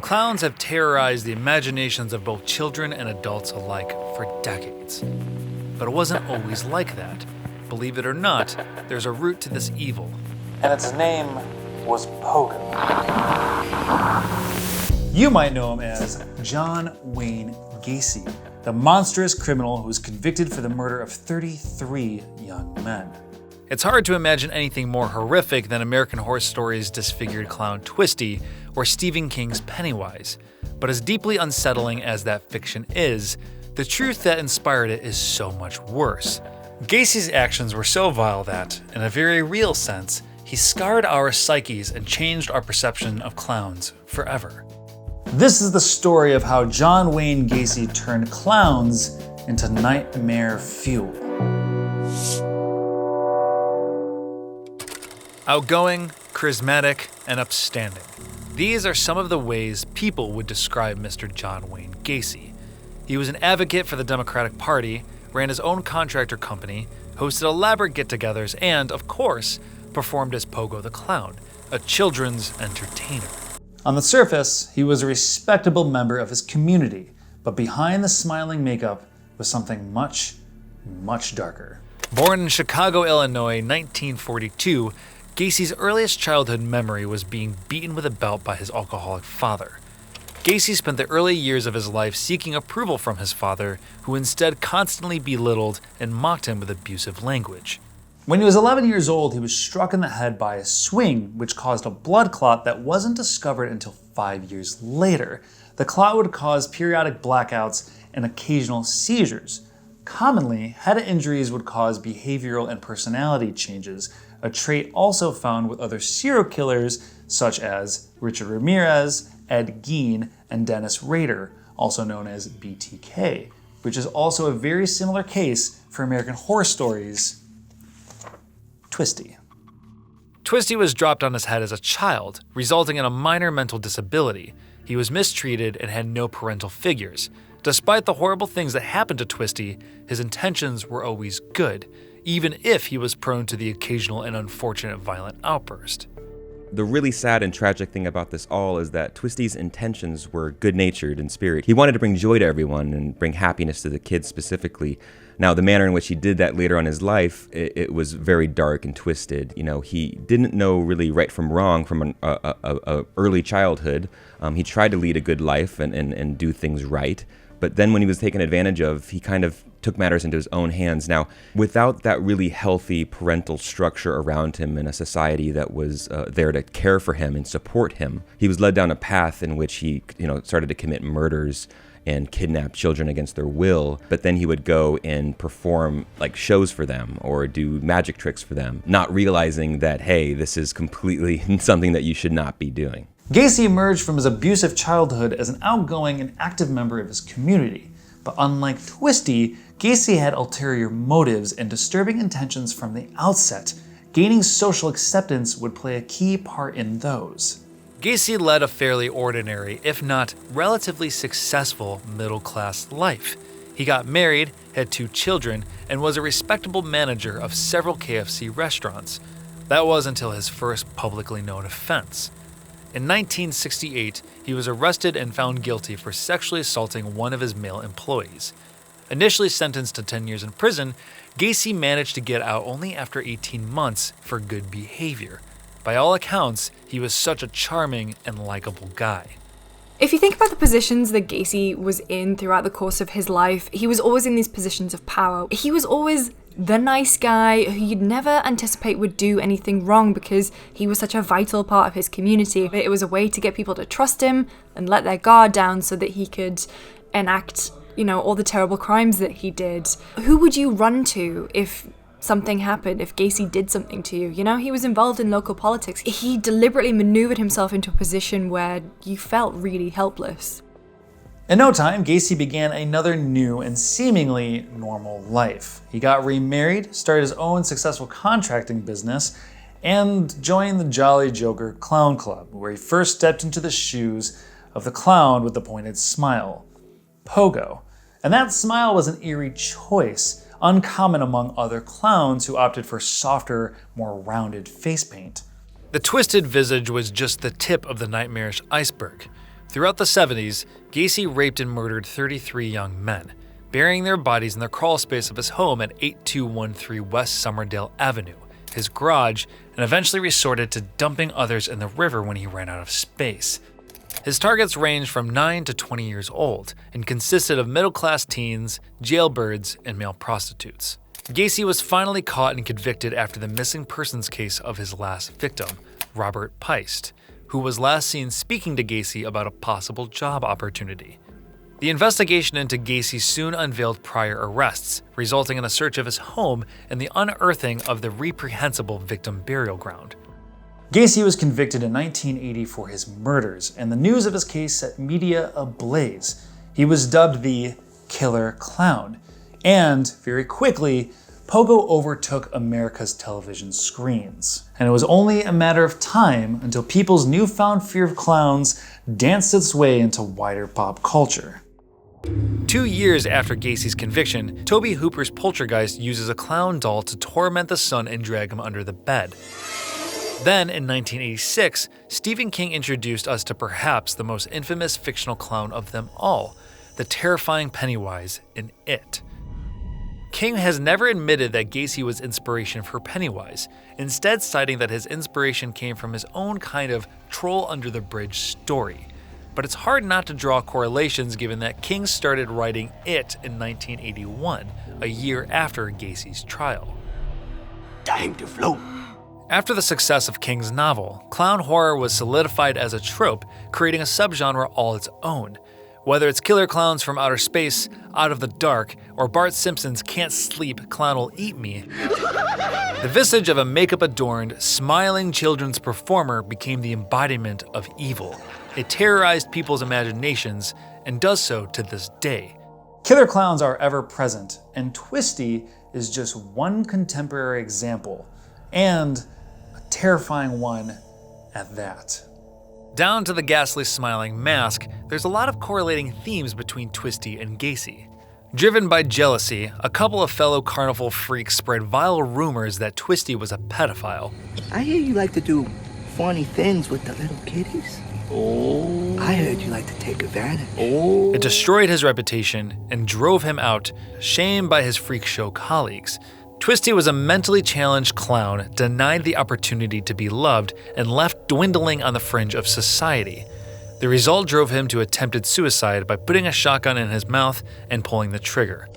Clowns have terrorized the imaginations of both children and adults alike for decades. But it wasn't always like that. Believe it or not, there's a root to this evil. And its name was Pogo. You might know him as John Wayne Gacy, the monstrous criminal who was convicted for the murder of 33 young men. It's hard to imagine anything more horrific than American Horror Story's disfigured clown Twisty or Stephen King's Pennywise. But as deeply unsettling as that fiction is, the truth that inspired it is so much worse. Gacy's actions were so vile that, in a very real sense, he scarred our psyches and changed our perception of clowns forever. This is the story of how John Wayne Gacy turned clowns into nightmare fuel. Outgoing, charismatic, and upstanding. These are some of the ways people would describe Mr. John Wayne Gacy. He was an advocate for the Democratic Party, ran his own contractor company, hosted elaborate get-togethers, and, of course, performed as Pogo the Clown, a children's entertainer. On the surface, he was a respectable member of his community, but behind the smiling makeup was something much, much darker. Born in Chicago, Illinois, 1942, Gacy's earliest childhood memory was being beaten with a belt by his alcoholic father. Gacy spent the early years of his life seeking approval from his father, who instead constantly belittled and mocked him with abusive language. When he was 11 years old, he was struck in the head by a swing, which caused a blood clot that wasn't discovered until 5 years later. The clot would cause periodic blackouts and occasional seizures. Commonly, head injuries would cause behavioral and personality changes, a trait also found with other serial killers such as Richard Ramirez, Ed Gein, and Dennis Rader, also known as BTK, which is also a very similar case for American Horror Story's Twisty. Twisty was dropped on his head as a child, resulting in a minor mental disability. He was mistreated and had no parental figures. Despite the horrible things that happened to Twisty, his intentions were always good, even if he was prone to the occasional and unfortunate violent outburst. The really sad and tragic thing about this all is that Twisty's intentions were good-natured in spirit. He wanted to bring joy to everyone and bring happiness to the kids specifically. Now, the manner in which he did that later on in his life, it was very dark and twisted. You know, he didn't know really right from wrong from an early childhood. He tried to lead a good life and do things right. But then when he was taken advantage of, he kind of took matters into his own hands. Now, without that really healthy parental structure around him in a society that was there to care for him and support him, he was led down a path in which he, started to commit murders and kidnap children against their will. But then he would go and perform like shows for them or do magic tricks for them, not realizing that, hey, this is completely something that you should not be doing. Gacy emerged from his abusive childhood as an outgoing and active member of his community. But unlike Twisty, Gacy had ulterior motives and disturbing intentions from the outset. Gaining social acceptance would play a key part in those. Gacy led a fairly ordinary, if not relatively successful, middle-class life. He got married, had 2 children, and was a respectable manager of several KFC restaurants. That was until his first publicly known offense. In 1968, he was arrested and found guilty for sexually assaulting one of his male employees. Initially sentenced to 10 years in prison, Gacy managed to get out only after 18 months for good behavior. By all accounts, he was such a charming and likable guy. If you think about the positions that Gacy was in throughout the course of his life, he was always in these positions of power. He was always the nice guy who you'd never anticipate would do anything wrong because he was such a vital part of his community. It was a way to get people to trust him and let their guard down so that he could enact, all the terrible crimes that he did. Who would you run to if something happened, if Gacy did something to you? He was involved in local politics. He deliberately maneuvered himself into a position where you felt really helpless. In no time, Gacy began another new and seemingly normal life. He got remarried, started his own successful contracting business, and joined the Jolly Joker Clown Club, where he first stepped into the shoes of the clown with the pointed smile, Pogo. And that smile was an eerie choice, uncommon among other clowns who opted for softer, more rounded face paint. The twisted visage was just the tip of the nightmarish iceberg. Throughout the 70s, Gacy raped and murdered 33 young men, burying their bodies in the crawl space of his home at 8213 West Somerdale Avenue, his garage, and eventually resorted to dumping others in the river when he ran out of space. His targets ranged from 9 to 20 years old and consisted of middle-class teens, jailbirds, and male prostitutes. Gacy was finally caught and convicted after the missing persons case of his last victim, Robert Peist, who was last seen speaking to Gacy about a possible job opportunity. The investigation into Gacy soon unveiled prior arrests, resulting in a search of his home and the unearthing of the reprehensible victim burial ground. Gacy was convicted in 1980 for his murders, and the news of his case set media ablaze. He was dubbed the Killer Clown, and very quickly, Pogo overtook America's television screens. And it was only a matter of time until people's newfound fear of clowns danced its way into wider pop culture. 2 years after Gacy's conviction, Tobe Hooper's poltergeist uses a clown doll to torment the son and drag him under the bed. Then, in 1986, Stephen King introduced us to perhaps the most infamous fictional clown of them all, the terrifying Pennywise in It. King has never admitted that Gacy was inspiration for Pennywise, instead citing that his inspiration came from his own kind of troll under the bridge story. But it's hard not to draw correlations given that King started writing It in 1981, a year after Gacy's trial. Time to float. After the success of King's novel, clown horror was solidified as a trope, creating a subgenre all its own. Whether it's killer clowns from outer space, Out of the Dark, or Bart Simpson's Can't Sleep, Clown'll Eat Me, the visage of a makeup-adorned, smiling children's performer became the embodiment of evil. It terrorized people's imaginations, and does so to this day. Killer clowns are ever present, and Twisty is just one contemporary example, and a terrifying one at that. Down to the ghastly smiling mask, there's a lot of correlating themes between Twisty and Gacy. Driven by jealousy, a couple of fellow carnival freaks spread vile rumors that Twisty was a pedophile. I hear you like to do funny things with the little kitties. Oh. I heard you like to take advantage. Oh. It destroyed his reputation and drove him out, shamed by his freak show colleagues. Twisty was a mentally challenged clown, denied the opportunity to be loved, and left dwindling on the fringe of society. The result drove him to attempted suicide by putting a shotgun in his mouth and pulling the trigger.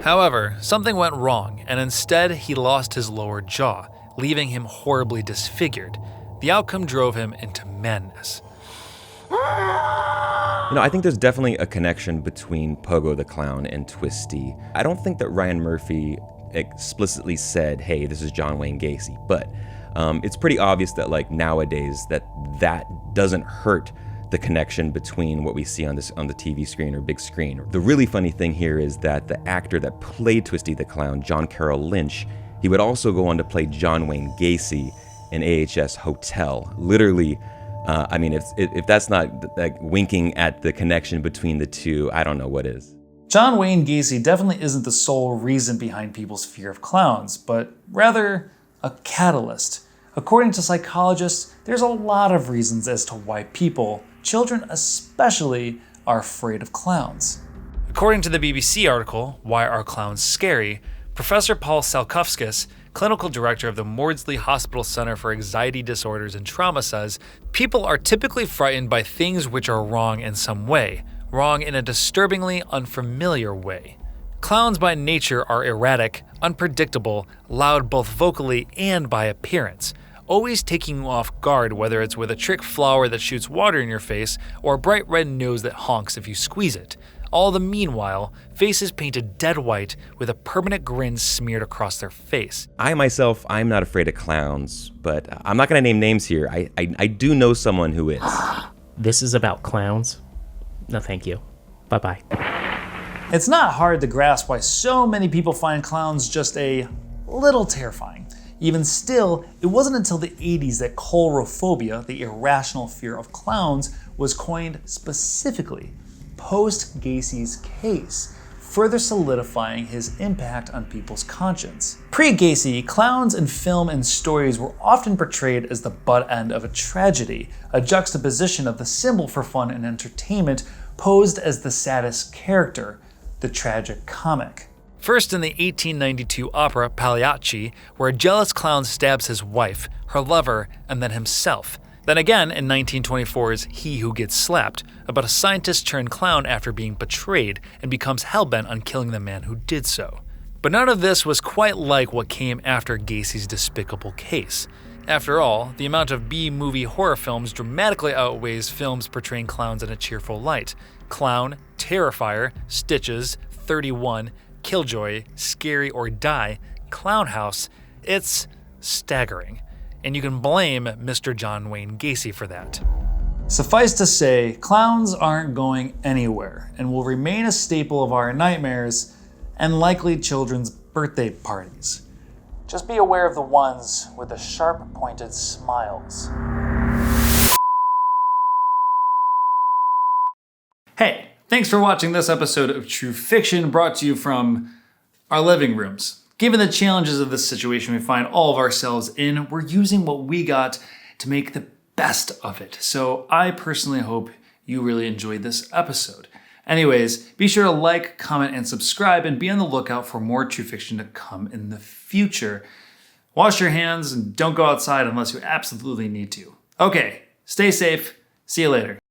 However, something went wrong, and instead he lost his lower jaw, leaving him horribly disfigured. The outcome drove him into madness. I think there's definitely a connection between Pogo the Clown and Twisty. I don't think that Ryan Murphy explicitly said, hey, this is John Wayne Gacy, but it's pretty obvious that nowadays that doesn't hurt the connection between what we see on the TV screen or big screen. The really funny thing here is that the actor that played Twisty the Clown, John Carroll Lynch, he would also go on to play John Wayne Gacy in AHS Hotel. Literally, if that's not winking at the connection between the two, I don't know what is. John Wayne Gacy definitely isn't the sole reason behind people's fear of clowns, but rather a catalyst. According to psychologists, there's a lot of reasons as to why people, children especially, are afraid of clowns. According to the BBC article, Why Are Clowns Scary?, Professor Paul Salkowskis, clinical director of the Maudsley Hospital Center for Anxiety Disorders and Trauma, says, people are typically frightened by things which are wrong in some way, wrong in a disturbingly unfamiliar way. Clowns by nature are erratic, unpredictable, loud both vocally and by appearance, always taking you off guard, whether it's with a trick flower that shoots water in your face or a bright red nose that honks if you squeeze it. All the meanwhile, faces painted dead white with a permanent grin smeared across their face. I myself, I'm not afraid of clowns, but I'm not going to name names here. I do know someone who is. This is about clowns? No, thank you. Bye-bye. It's not hard to grasp why so many people find clowns just a little terrifying. Even still, it wasn't until the 80s that coulrophobia, the irrational fear of clowns, was coined specifically post-Gacy's case, further solidifying his impact on people's conscience. Pre-Gacy, clowns in film and stories were often portrayed as the butt end of a tragedy, a juxtaposition of the symbol for fun and entertainment posed as the saddest character, the tragic comic. First in the 1892 opera Pagliacci, where a jealous clown stabs his wife, her lover, and then himself. Then again in 1924's He Who Gets Slapped, about a scientist turned clown after being betrayed and becomes hellbent on killing the man who did so. But none of this was quite like what came after Gacy's despicable case. After all, the amount of B-movie horror films dramatically outweighs films portraying clowns in a cheerful light. Clown, Terrifier, Stitches, 31, Killjoy, Scary or Die, Clown House, it's staggering. And you can blame Mr. John Wayne Gacy for that. Suffice to say, clowns aren't going anywhere and will remain a staple of our nightmares and likely children's birthday parties. Just be aware of the ones with the sharp-pointed smiles. Hey, thanks for watching this episode of True Fiction, brought to you from our living rooms. Given the challenges of this situation we find all of ourselves in, we're using what we got to make the best of it. So I personally hope you really enjoyed this episode. Anyways, be sure to like, comment, and subscribe, and be on the lookout for more True Fiction to come in the future. Wash your hands and don't go outside unless you absolutely need to. Okay, stay safe. See you later.